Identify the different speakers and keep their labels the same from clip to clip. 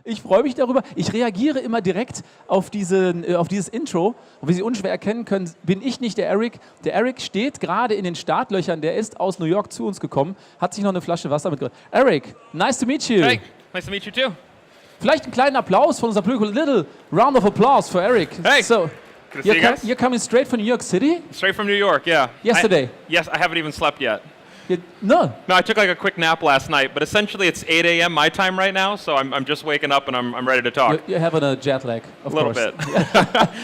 Speaker 1: Ich freue mich darüber. Ich reagiere immer direkt auf dieses Intro. Und wie Sie unschwer erkennen können, bin ich nicht der Erik. Der Erik steht gerade in den Startlöchern. Der ist aus New York zu uns gekommen, hat sich noch eine Flasche Wasser mitgebracht. Erik, nice to meet you.
Speaker 2: Hey, nice to meet you too.
Speaker 1: Vielleicht einen kleinen Applaus von unserem Publikum. Little round of applause for Erik.
Speaker 2: Hey.
Speaker 1: So,
Speaker 2: Good to see you guys.
Speaker 1: you're coming straight from New York City?
Speaker 2: Straight from New York, yeah.
Speaker 1: Yesterday?
Speaker 2: Yes, I haven't even slept yet.
Speaker 1: No.
Speaker 2: No, I took like a quick nap last night, but essentially it's 8 a.m. my time right now, so I'm just waking up and I'm ready to talk.
Speaker 1: You're having a jet lag, of course.
Speaker 2: A little bit.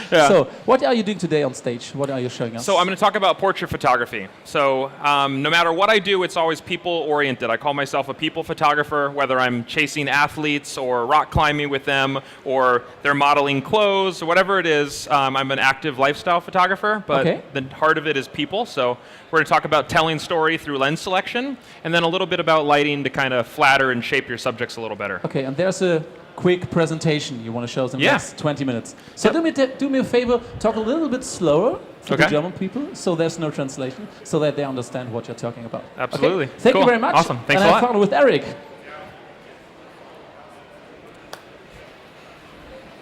Speaker 2: Yeah.
Speaker 1: So, what are you doing today on stage? What are you showing us?
Speaker 2: So I'm going to talk about portrait photography. So no matter what I do, it's always people-oriented. I call myself a people photographer, whether I'm chasing athletes or rock climbing with them, or they're modeling clothes, or whatever it is. I'm an active lifestyle photographer, but the heart of it is people. So we're going to talk about telling story through lens selection, and then a little bit about lighting to kind of flatter and shape your subjects a little better.
Speaker 1: Okay, and there's a quick presentation you want to show us in the next 20 minutes. So do me a favor, talk a little bit slower for the German people, so there's no translation, so that they understand what you're talking about.
Speaker 2: Absolutely.
Speaker 1: Okay? Thank you very much.
Speaker 2: Awesome. Thanks
Speaker 1: and
Speaker 2: a lot.
Speaker 1: have fun with Erik.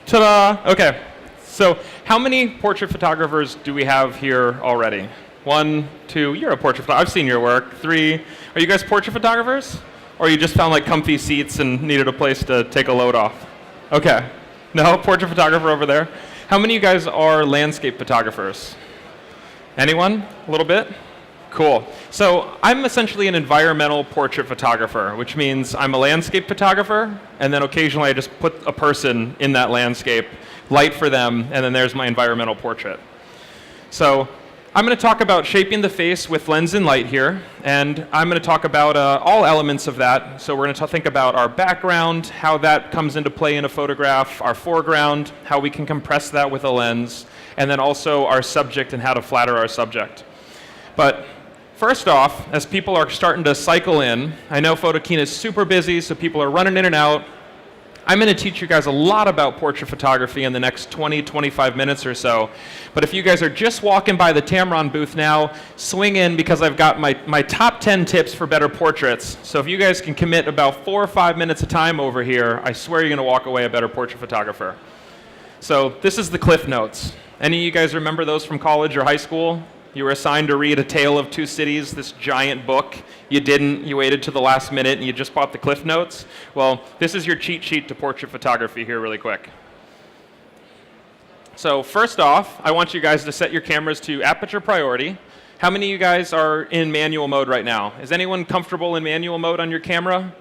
Speaker 2: Ta-da! Okay, so how many portrait photographers do we have here already? 1, 2, you're a portrait photographer. I've seen your work. 3, are you guys portrait photographers? Or you just found like comfy seats and needed a place to take a load off? Okay, no, portrait photographer over there. How many of you guys are landscape photographers? Anyone? A little bit? Cool. So I'm essentially an environmental portrait photographer, which means I'm a landscape photographer, and then occasionally I just put a person in that landscape, light for them, and then there's my environmental portrait. So I'm going to talk about shaping the face with lens and light here, and I'm going to talk about all elements of that. So we're going to think about our background, how that comes into play in a photograph, our foreground, how we can compress that with a lens, and then also our subject and how to flatter our subject. But first off, as people are starting to cycle in, I know photokina is super busy, so people are running in and out. I'm going to teach you guys a lot about portrait photography in the next 20, 25 minutes or so. But if you guys are just walking by the Tamron booth now, swing in because I've got my top 10 tips for better portraits. So if you guys can commit about 4 or 5 minutes of time over here, I swear you're going to walk away a better portrait photographer. So this is the Cliff Notes. Any of you guys remember those from college or high school? You were assigned to read A Tale of Two Cities, this giant book. You didn't. You waited to the last minute and you just bought the Cliff Notes. Well, this is your cheat sheet to portrait photography here really quick. So first off, I want you guys to set your cameras to aperture priority. How many of you guys are in manual mode right now? Is anyone comfortable in manual mode on your camera?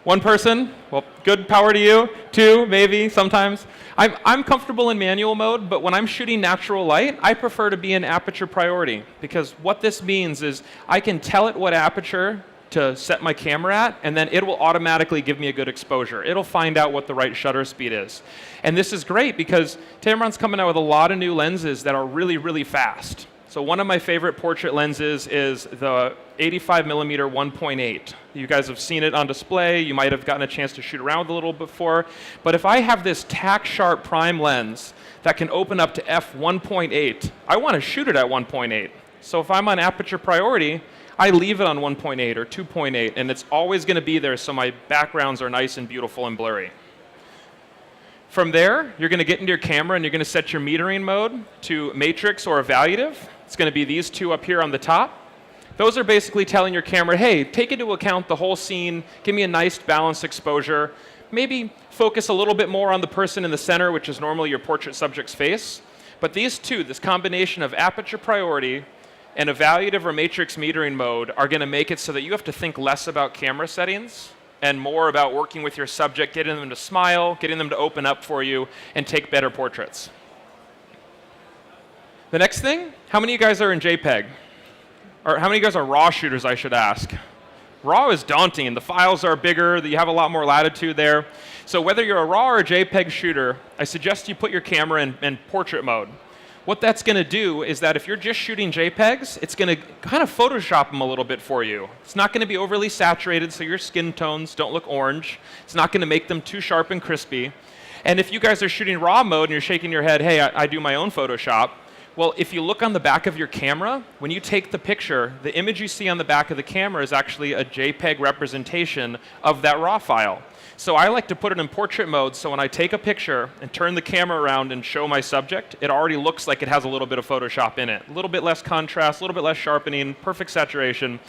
Speaker 2: 1 person? Well, good power to you. 2, maybe, sometimes. I'm comfortable in manual mode, but when I'm shooting natural light, I prefer to be in aperture priority, because what this means is I can tell it what aperture to set my camera at, and then it will automatically give me a good exposure. It'll find out what the right shutter speed is. And this is great because Tamron's coming out with a lot of new lenses that are really, really fast. So one of my favorite portrait lenses is the 85mm 1.8. You guys have seen it on display. You might have gotten a chance to shoot around with a little before. But if I have this tack-sharp prime lens that can open up to f1.8, I want to shoot it at 1.8. So if I'm on aperture priority, I leave it on 1.8 or 2.8, and it's always going to be there so my backgrounds are nice and beautiful and blurry. From there, you're going to get into your camera and you're going to set your metering mode to matrix or evaluative. It's going to be these 2 up here on the top. Those are basically telling your camera, hey, take into account the whole scene, give me a nice balanced exposure, maybe focus a little bit more on the person in the center, which is normally your portrait subject's face. But these 2, this combination of aperture priority and evaluative or matrix metering mode, are going to make it so that you have to think less about camera settings and more about working with your subject, getting them to smile, getting them to open up for you, and take better portraits. The next thing, how many of you guys are in JPEG? Or how many of you guys are RAW shooters, I should ask? RAW is daunting, and the files are bigger, you have a lot more latitude there. So whether you're a RAW or a JPEG shooter, I suggest you put your camera in portrait mode. What that's going to do is that if you're just shooting JPEGs, it's going to kind of Photoshop them a little bit for you. It's not going to be overly saturated, so your skin tones don't look orange. It's not going to make them too sharp and crispy. And if you guys are shooting RAW mode and you're shaking your head, hey, I do my own Photoshop, well, if you look on the back of your camera, when you take the picture, the image you see on the back of the camera is actually a JPEG representation of that RAW file. So I like to put it in portrait mode, so when I take a picture and turn the camera around and show my subject, it already looks like it has a little bit of Photoshop in it. A little bit less contrast, a little bit less sharpening, perfect saturation.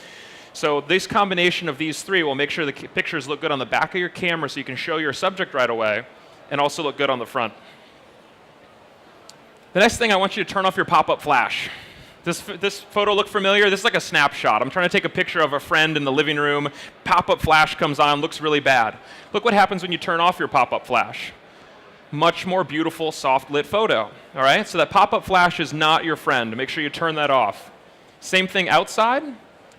Speaker 2: So this combination of these three will make sure the pictures look good on the back of your camera so you can show your subject right away, and also look good on the front. The next thing, I want you to turn off your pop-up flash. This photo look familiar? This is like a snapshot. I'm trying to take a picture of a friend in the living room. Pop-up flash comes on, looks really bad. Look what happens when you turn off your pop-up flash. Much more beautiful, soft-lit photo. All right? So that pop-up flash is not your friend. Make sure you turn that off. Same thing outside.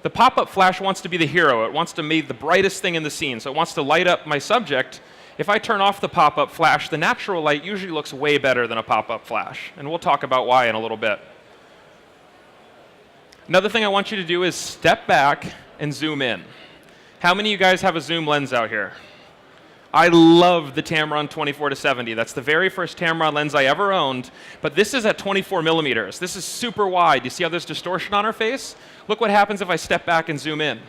Speaker 2: The pop-up flash wants to be the hero. It wants to be the brightest thing in the scene. So it wants to light up my subject. If I turn off the pop-up flash, the natural light usually looks way better than a pop-up flash. And we'll talk about why in a little bit. Another thing I want you to do is step back and zoom in. How many of you guys have a zoom lens out here? I love the Tamron 24-70. That's the very first Tamron lens I ever owned, but this is at 24 millimeters. This is super wide. You see how there's distortion on our face? Look what happens if I step back and zoom in.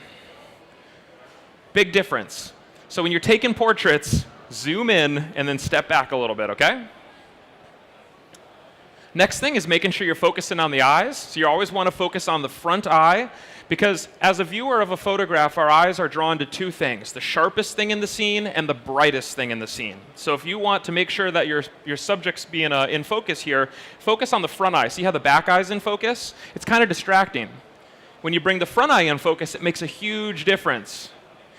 Speaker 2: Big difference. So when you're taking portraits, zoom in and then step back a little bit, okay? Next thing is making sure you're focusing on the eyes. So you always want to focus on the front eye, because as a viewer of a photograph, our eyes are drawn to two things: the sharpest thing in the scene and the brightest thing in the scene. So if you want to make sure that your subject's being in focus here, focus on the front eye. See how the back eye's in focus? It's kind of distracting. When you bring the front eye in focus, it makes a huge difference.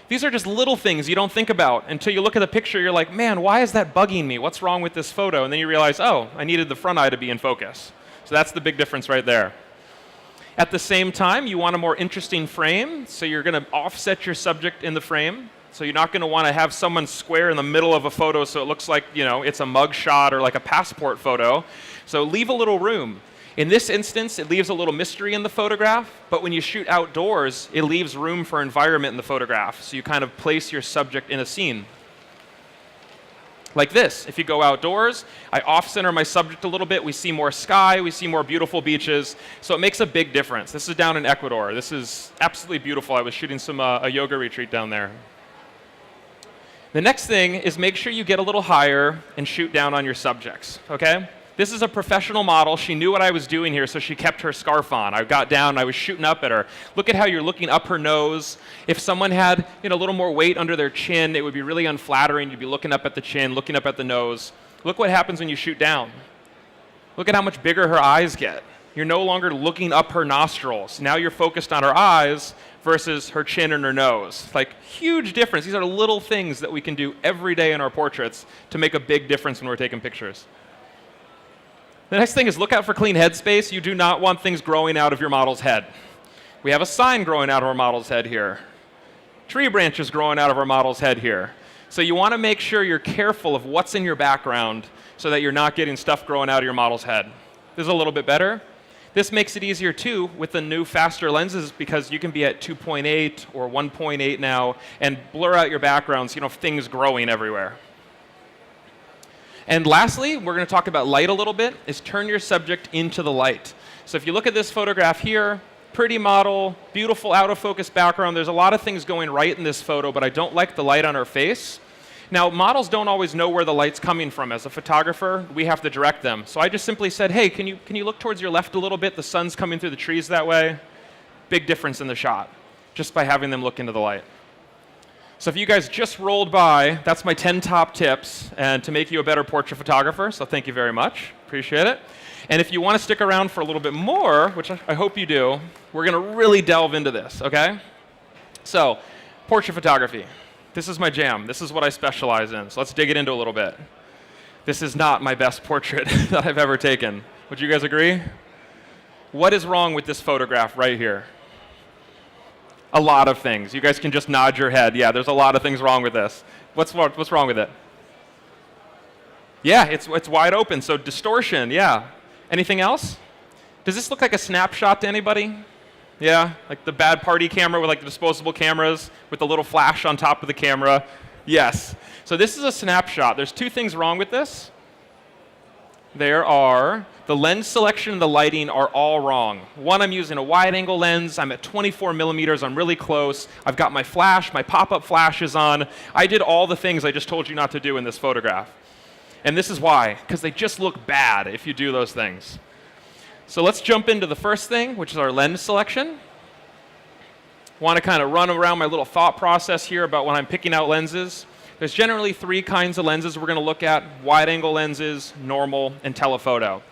Speaker 2: These are just little things you don't think about until you look at the picture. You're like, man, why is that bugging me? What's wrong with this photo? And then you realize, oh, I needed the front eye to be in focus. So that's the big difference right there. At the same time, you want a more interesting frame, so you're going to offset your subject in the frame. So you're not going to want to have someone square in the middle of a photo so it looks like, you know, it's a mug shot or like a passport photo. So leave a little room. In this instance, it leaves a little mystery in the photograph, but when you shoot outdoors, it leaves room for environment in the photograph. So you kind of place your subject in a scene. Like this. If you go outdoors, I off-center my subject a little bit. We see more sky. We see more beautiful beaches. So it makes a big difference. This is down in Ecuador. This is absolutely beautiful. I was shooting a yoga retreat down there. The next thing is make sure you get a little higher and shoot down on your subjects, okay? This is a professional model. She knew what I was doing here, so she kept her scarf on. I got down and I was shooting up at her. Look at how you're looking up her nose. If someone had, you know, a little more weight under their chin, it would be really unflattering. You'd be looking up at the chin, looking up at the nose. Look what happens when you shoot down. Look at how much bigger her eyes get. You're no longer looking up her nostrils. Now you're focused on her eyes versus her chin and her nose. Like, huge difference. These are little things that we can do every day in our portraits to make a big difference when we're taking pictures. The next thing is look out for clean headspace. You do not want things growing out of your model's head. We have a sign growing out of our model's head here. Tree branches growing out of our model's head here. So you want to make sure you're careful of what's in your background so that you're not getting stuff growing out of your model's head. This is a little bit better. This makes it easier too with the new faster lenses, because you can be at 2.8 or 1.8 now and blur out your backgrounds, you know, things growing everywhere. And lastly, we're going to talk about light a little bit, is turn your subject into the light. So if you look at this photograph here, pretty model, beautiful out of focus background. There's a lot of things going right in this photo, but I don't like the light on her face. Now, models don't always know where the light's coming from. As a photographer, we have to direct them. So I just simply said, hey, can you look towards your left a little bit? The sun's coming through the trees that way. Big difference in the shot, just by having them look into the light. So if you guys just rolled by, that's my 10 top tips and to make you a better portrait photographer. So thank you very much. Appreciate it. And if you want to stick around for a little bit more, which I hope you do, we're going to really delve into this, okay? So, portrait photography. This is my jam. This is what I specialize in. So let's dig it into a little bit. This is not my best portrait that I've ever taken. Would you guys agree? What is wrong with this photograph right here? A lot of things. You guys can just nod your head. Yeah, there's a lot of things wrong with this. What's wrong with it? Yeah, it's wide open, so distortion, yeah. Anything else? Does this look like a snapshot to anybody? Yeah, like the bad party camera with like the disposable cameras with the little flash on top of the camera. Yes. So this is a snapshot. There's two things wrong with this. the lens selection and the lighting are all wrong. One, I'm using a wide angle lens. I'm at 24 millimeters. I'm really close. I've got my flash, my pop-up flash is on. I did all the things I just told you not to do in this photograph. And this is why, because they just look bad if you do those things. So let's jump into the first thing, which is our lens selection. Want to kind of run around my little thought process here about when I'm picking out lenses. There's generally 3 kinds of lenses we're going to look at: wide angle lenses, normal, and telephoto.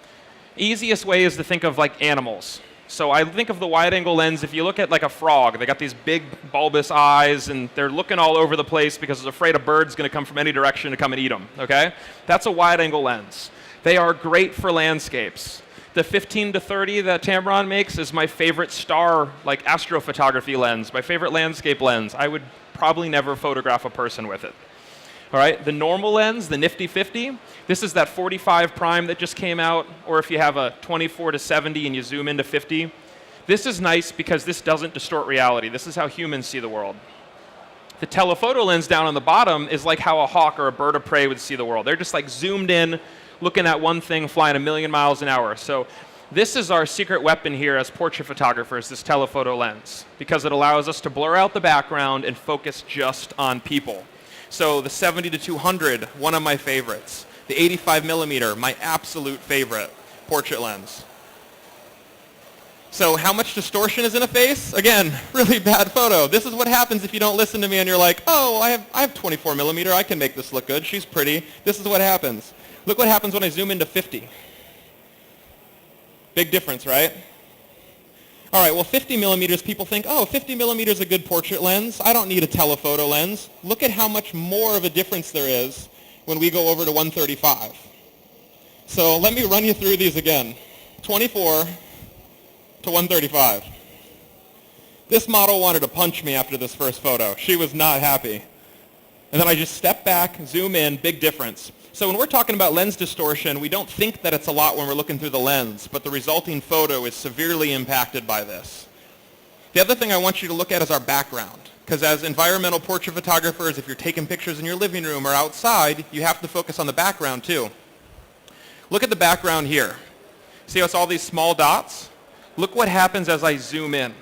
Speaker 2: Easiest way is to think of like animals. So I think of the wide angle lens, if you look at like a frog, they got these big bulbous eyes and they're looking all over the place because they're afraid a bird's going to come from any direction to come and eat them, okay? That's a wide angle lens. They are great for landscapes. The 15 to 30 that Tamron makes is my favorite star, like astrophotography lens, my favorite landscape lens. I would probably never photograph a person with it. All right, the normal lens, the nifty 50, this is that 45 prime that just came out, or if you have a 24 to 70 and you zoom into 50. This is nice because this doesn't distort reality. This is how humans see the world. The telephoto lens down on the bottom is like how a hawk or a bird of prey would see the world. They're just like zoomed in, looking at one thing, flying 1,000,000 miles an hour. So this is our secret weapon here as portrait photographers, this telephoto lens, because it allows us to blur out the background and focus just on people. So the 70 to 200, one of my favorites. The 85 millimeter, my absolute favorite portrait lens. So how much distortion is in a face? Again, really bad photo. This is what happens if you don't listen to me and you're like, oh, I have 24 millimeter, I can make this look good, she's pretty. This is what happens. Look what happens when I zoom into 50. Big difference, right? All right, well, 50 millimeters, people think, oh, 50 millimeters is a good portrait lens. I don't need a telephoto lens. Look at how much more of a difference there is when we go over to 135. So let me run you through these again. 24 to 135. This model wanted to punch me after this first photo. She was not happy. And then I just step back, zoom in, big difference. So when we're talking about lens distortion, we don't think that it's a lot when we're looking through the lens, but the resulting photo is severely impacted by this. The other thing I want you to look at is our background, because as environmental portrait photographers, if you're taking pictures in your living room or outside, you have to focus on the background too. Look at the background here. See how it's all these small dots? Look what happens as I zoom in.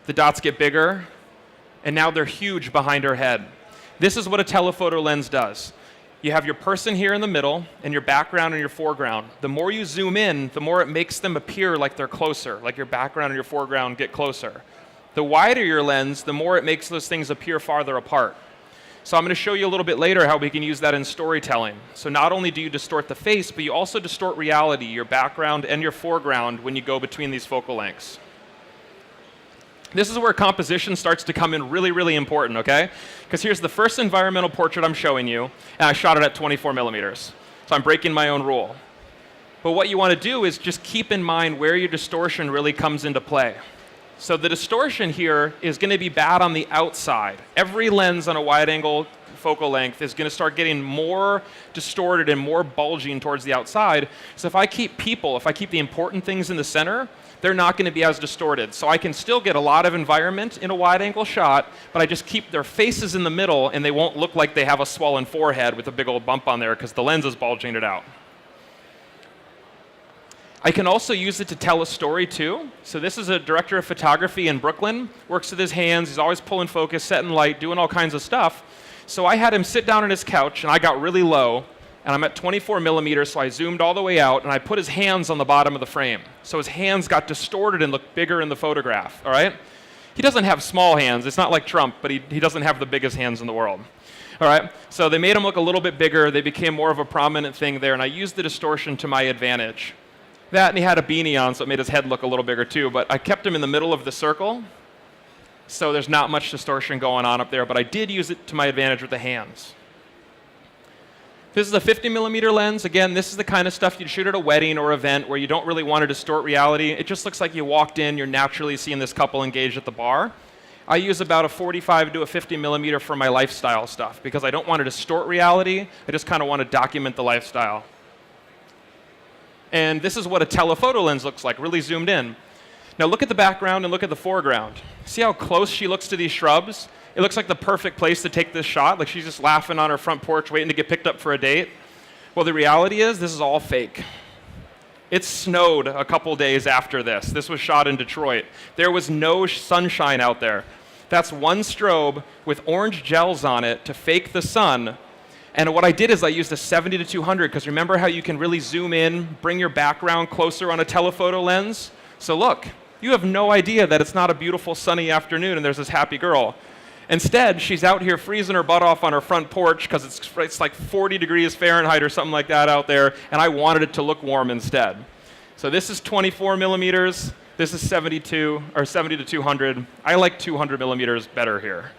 Speaker 2: The dots get bigger, and now they're huge behind her head. This is what a telephoto lens does. You have your person here in the middle and your background and your foreground. The more you zoom in, the more it makes them appear like they're closer, like your background and your foreground get closer. The wider your lens, the more it makes those things appear farther apart. So I'm going to show you a little bit later how we can use that in storytelling. So not only do you distort the face, but you also distort reality, your background and your foreground, when you go between these focal lengths. This is where composition starts to come in really, really important, okay? Because here's the first environmental portrait I'm showing you, and I shot it at 24 millimeters. So I'm breaking my own rule. But what you want to do is just keep in mind where your distortion really comes into play. So the distortion here is going to be bad on the outside. Every lens on a wide-angle focal length is going to start getting more distorted and more bulging towards the outside. So if I keep the important things in the center, they're not going to be as distorted. So I can still get a lot of environment in a wide-angle shot, but I just keep their faces in the middle, and they won't look like they have a swollen forehead with a big old bump on there because the lens is bulging it out. I can also use it to tell a story too. So this is a director of photography in Brooklyn, works with his hands, he's always pulling focus, setting light, doing all kinds of stuff. So I had him sit down on his couch, and I got really low, and I'm at 24 millimeters, so I zoomed all the way out, and I put his hands on the bottom of the frame. So his hands got distorted and looked bigger in the photograph, all right? He doesn't have small hands. It's not like Trump, but he doesn't have the biggest hands in the world. All right, so they made him look a little bit bigger. They became more of a prominent thing there, and I used the distortion to my advantage. That, and he had a beanie on, so it made his head look a little bigger too, but I kept him in the middle of the circle, so there's not much distortion going on up there, but I did use it to my advantage with the hands. This is a 50 millimeter lens. Again, this is the kind of stuff you'd shoot at a wedding or event where you don't really want to distort reality. It just looks like you walked in, you're naturally seeing this couple engaged at the bar. I use about a 45 to a 50 millimeter for my lifestyle stuff because I don't want to distort reality. I just kind of want to document the lifestyle. And this is what a telephoto lens looks like, really zoomed in. Now look at the background and look at the foreground. See how close she looks to these shrubs? It looks like the perfect place to take this shot, like she's just laughing on her front porch waiting to get picked up for a date. Well, the reality is this is all fake. It snowed a couple days after this. This was shot in Detroit. There was no sunshine out there. That's one strobe with orange gels on it to fake the sun. And what I did is I used a 70 to 200, because remember how you can really zoom in, bring your background closer on a telephoto lens? So look, you have no idea that it's not a beautiful sunny afternoon and there's this happy girl. Instead, she's out here freezing her butt off on her front porch because it's like 40 degrees Fahrenheit or something like that out there, and I wanted it to look warm instead. So this is 24 millimeters. This is 72 or 70 to 200. I like 200 millimeters better here.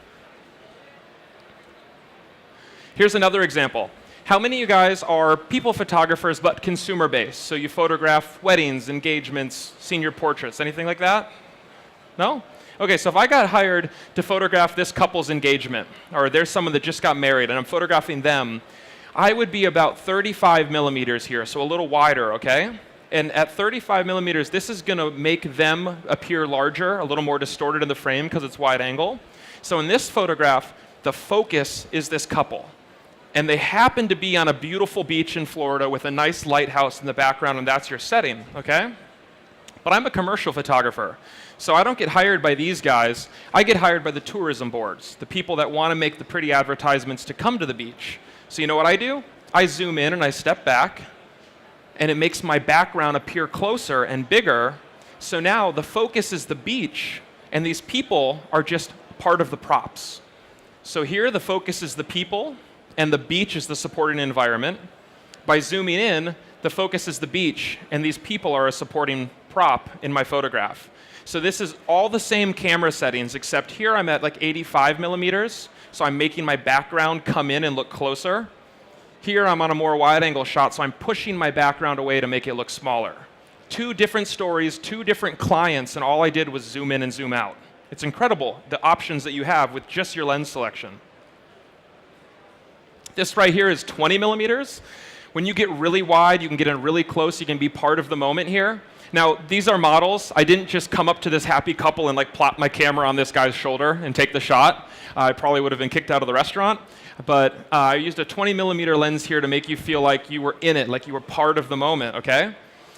Speaker 2: Here's another example. How many of you guys are people photographers but consumer-based? So you photograph weddings, engagements, senior portraits, anything like that? No? Okay, so if I got hired to photograph this couple's engagement, or there's someone that just got married and I'm photographing them, I would be about 35 millimeters here, so a little wider, okay? And at 35 millimeters, this is going to make them appear larger, a little more distorted in the frame because it's wide angle. So in this photograph, the focus is this couple. And they happen to be on a beautiful beach in Florida with a nice lighthouse in the background, and that's your setting, okay? But I'm a commercial photographer, so I don't get hired by these guys. I get hired by the tourism boards, the people that want to make the pretty advertisements to come to the beach. So you know what I do? I zoom in and I step back, and it makes my background appear closer and bigger. So now the focus is the beach, and these people are just part of the props. So here the focus is the people, and the beach is the supporting environment. By zooming in, the focus is the beach, and these people are a supporting prop in my photograph. So this is all the same camera settings, except here I'm at like 85 millimeters, so I'm making my background come in and look closer. Here I'm on a more wide-angle shot, so I'm pushing my background away to make it look smaller. Two different stories, two different clients, and all I did was zoom in and zoom out. It's incredible, the options that you have with just your lens selection. This right here is 20 millimeters. When you get really wide, you can get in really close, you can be part of the moment here. Now, these are models. I didn't just come up to this happy couple and like plop my camera on this guy's shoulder and take the shot. I probably would have been kicked out of the restaurant. But I used a 20 millimeter lens here to make you feel like you were in it, like you were part of the moment, okay?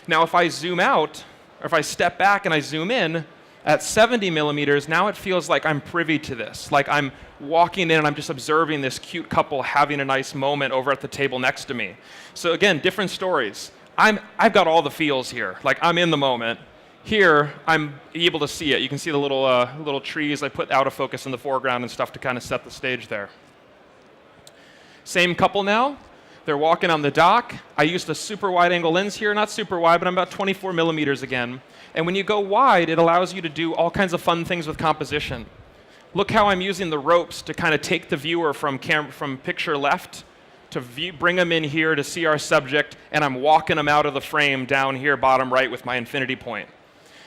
Speaker 2: Now, if I zoom out, or if I step back and I zoom in, at 70 millimeters, now it feels like I'm privy to this, like I'm walking in and I'm just observing this cute couple having a nice moment over at the table next to me. So again, different stories. I've got all the feels here, like I'm in the moment. Here, I'm able to see it. You can see the little trees I put out of focus in the foreground and stuff to kind of set the stage there. Same couple now. They're walking on the dock. I used a super wide angle lens here, not super wide, but I'm about 24 millimeters again. And when you go wide, it allows you to do all kinds of fun things with composition. Look how I'm using the ropes to kind of take the viewer from picture left to bring them in here to see our subject, and I'm walking them out of the frame down here bottom right with my infinity point.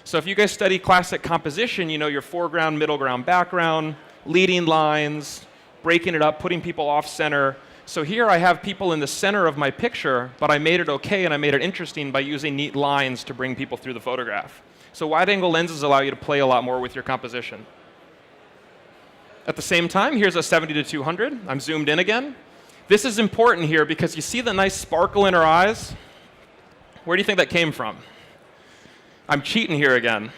Speaker 2: So if you guys study classic composition, you know your foreground, middle ground, background, leading lines, breaking it up, putting people off center. So here I have people in the center of my picture, but I made it okay and I made it interesting by using neat lines to bring people through the photograph. So wide-angle lenses allow you to play a lot more with your composition. At the same time, here's a 70 to 200. I'm zoomed in again. This is important here because you see the nice sparkle in her eyes? Where do you think that came from? I'm cheating here again.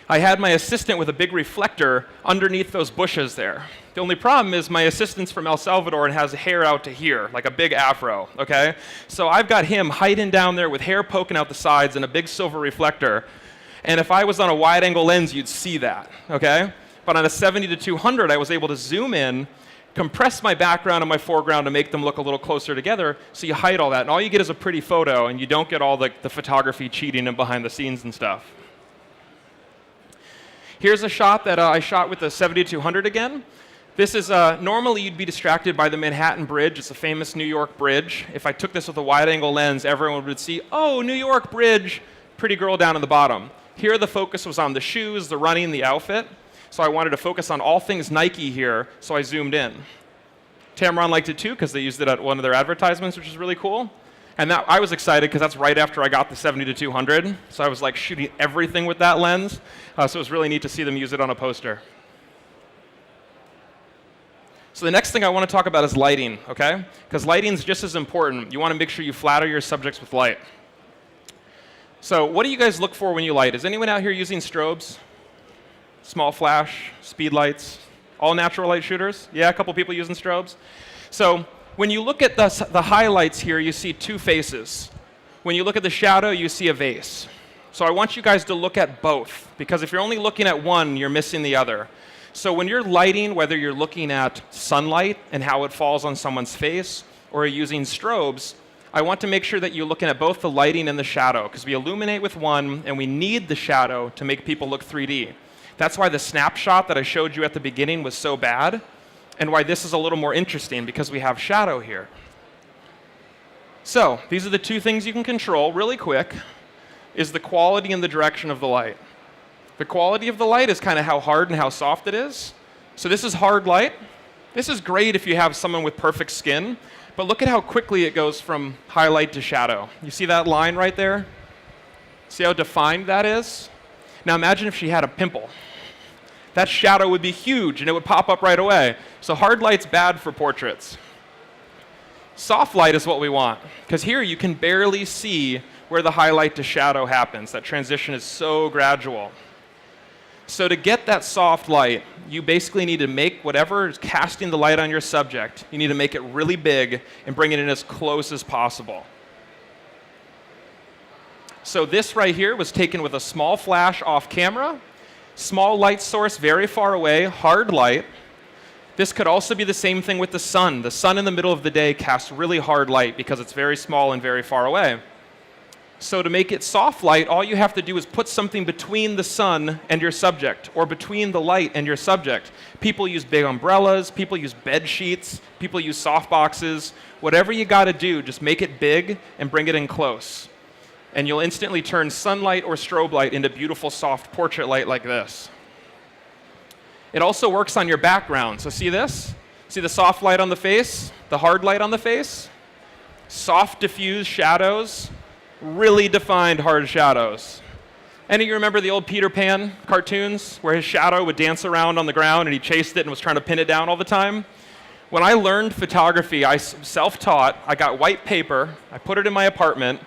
Speaker 2: I had my assistant with a big reflector underneath those bushes there. The only problem is my assistant's from El Salvador and has hair out to here, like a big afro, okay? So I've got him hiding down there with hair poking out the sides and a big silver reflector. And if I was on a wide-angle lens, you'd see that, okay? But on a 70 to 200, I was able to zoom in, compress my background and my foreground to make them look a little closer together, so you hide all that. And all you get is a pretty photo, and you don't get all the photography cheating and behind the scenes and stuff. Here's a shot that I shot with the 70 to 200 again. This is, normally you'd be distracted by the Manhattan Bridge. It's a famous New York bridge. If I took this with a wide-angle lens, everyone would see, oh, New York Bridge, pretty girl down in the bottom. Here the focus was on the shoes, the running, the outfit. So I wanted to focus on all things Nike here, so I zoomed in. Tamron liked it too, because they used it at one of their advertisements, which is really cool. And I was excited, because that's right after I got the 70 to 200. So I was like shooting everything with that lens. So it was really neat to see them use it on a poster. So the next thing I want to talk about is lighting, okay? Because lighting is just as important. You want to make sure you flatter your subjects with light. So what do you guys look for when you light? Is anyone out here using strobes? Small flash, speed lights, all natural light shooters? Yeah, a couple people using strobes. So when you look at the highlights here, you see two faces. When you look at the shadow, you see a vase. So I want you guys to look at both, because if you're only looking at one, you're missing the other. So when you're lighting, whether you're looking at sunlight and how it falls on someone's face, or you're using strobes, I want to make sure that you're looking at both the lighting and the shadow, because we illuminate with one, and we need the shadow to make people look 3D. That's why the snapshot that I showed you at the beginning was so bad, and why this is a little more interesting, because we have shadow here. So these are the two things you can control really quick, is the quality and the direction of the light. The quality of the light is kind of how hard and how soft it is. So this is hard light. This is great if you have someone with perfect skin, but look at how quickly it goes from highlight to shadow. You see that line right there? See how defined that is? Now imagine if she had a pimple. That shadow would be huge and it would pop up right away. So hard light's bad for portraits. Soft light is what we want, because here you can barely see where the highlight to shadow happens. That transition is so gradual. So to get that soft light, you basically need to make whatever is casting the light on your subject, you need to make it really big and bring it in as close as possible. So this right here was taken with a small flash off camera, small light source very far away, hard light. This could also be the same thing with the sun. The sun in the middle of the day casts really hard light because it's very small and very far away. So to make it soft light, all you have to do is put something between the sun and your subject, or between the light and your subject. People use big umbrellas, people use bed sheets, people use soft boxes. Whatever you got to do, just make it big and bring it in close. And you'll instantly turn sunlight or strobe light into beautiful soft portrait light like this. It also works on your background. So see this? See the soft light on the face, the hard light on the face? Soft diffused shadows, really defined hard shadows. Any of you remember the old Peter Pan cartoons where his shadow would dance around on the ground and he chased it and was trying to pin it down all the time? When I learned photography, I self-taught. I got white paper, I put it in my apartment,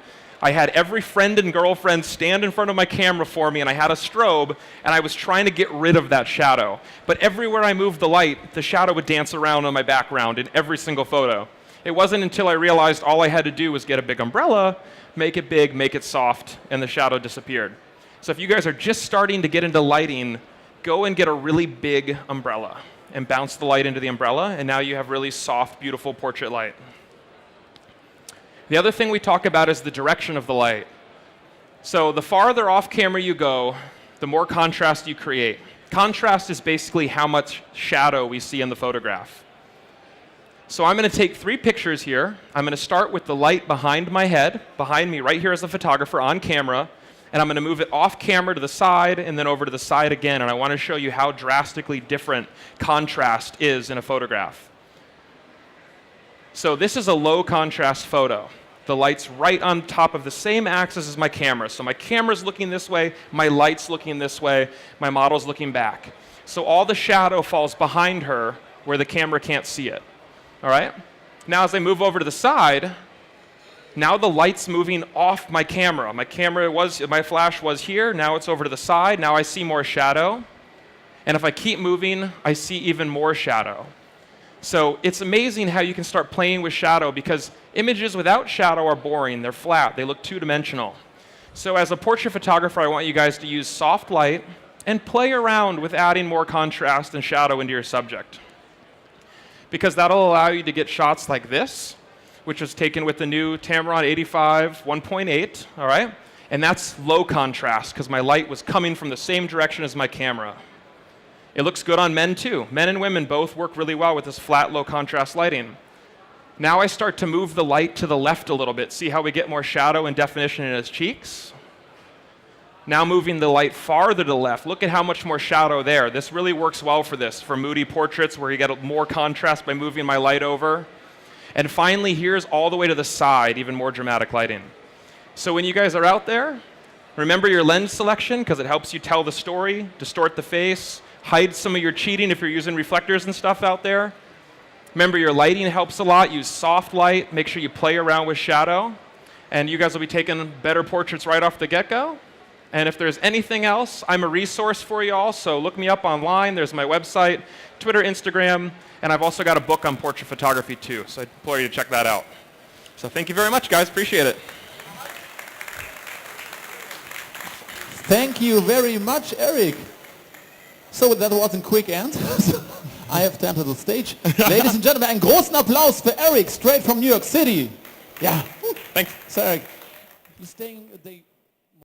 Speaker 2: I had every friend and girlfriend stand in front of my camera for me, and I had a strobe, and I was trying to get rid of that shadow. But everywhere I moved the light, the shadow would dance around on my background in every single photo. It wasn't until I realized all I had to do was get a big umbrella, make it big, make it soft, and the shadow disappeared. So if you guys are just starting to get into lighting, go and get a really big umbrella and bounce the light into the umbrella, and now you have really soft, beautiful portrait light. The other thing we talk about is the direction of the light. So the farther off camera you go, the more contrast you create. Contrast is basically how much shadow we see in the photograph. So I'm going to take 3 pictures here. I'm going to start with the light behind my head, behind me right here as the photographer on camera, and I'm going to move it off camera to the side and then over to the side again, and I want to show you how drastically different contrast is in a photograph. So this is a low contrast photo. The light's right on top of the same axis as my camera. So my camera's looking this way, my light's looking this way, my model's looking back. So all the shadow falls behind her where the camera can't see it. All right? Now as I move over to the side, now the light's moving off my camera. My flash was here, now it's over to the side, now I see more shadow. And if I keep moving, I see even more shadow. So it's amazing how you can start playing with shadow, because images without shadow are boring, they're flat, they look two-dimensional. So as a portrait photographer, I want you guys to use soft light and play around with adding more contrast and shadow into your subject. Because that'll allow you to get shots like this, which was taken with the new Tamron 85 1.8, all right? And that's low contrast, because my light was coming from the same direction as my camera. It looks good on men too. Men and women both work really well with this flat, low contrast lighting. Now I start to move the light to the left a little bit. See how we get more shadow and definition in his cheeks? Now moving the light farther to the left. Look at how much more shadow there. This really works well for this, for moody portraits where you get more contrast by moving my light over. And finally, here's all the way to the side, even more dramatic lighting. So when you guys are out there, remember your lens selection, because it helps you tell the story, distort the face, hide some of your cheating if you're using reflectors and stuff out there. Remember, your lighting helps a lot. Use soft light. Make sure you play around with shadow. And you guys will be taking better portraits right off the get-go. And if there's anything else, I'm a resource for you all, so look me up online. There's my website, Twitter, Instagram, and I've also got a book on portrait photography too, so I implore you to check that out. So thank you very much, guys. Appreciate it.
Speaker 3: Thank you very much, Erik. So that was a quick end. I have to enter the stage. Ladies and gentlemen, einen großen Applaus für Erik, straight from New York City. Yeah.
Speaker 2: Thanks.
Speaker 3: So Erik, you're staying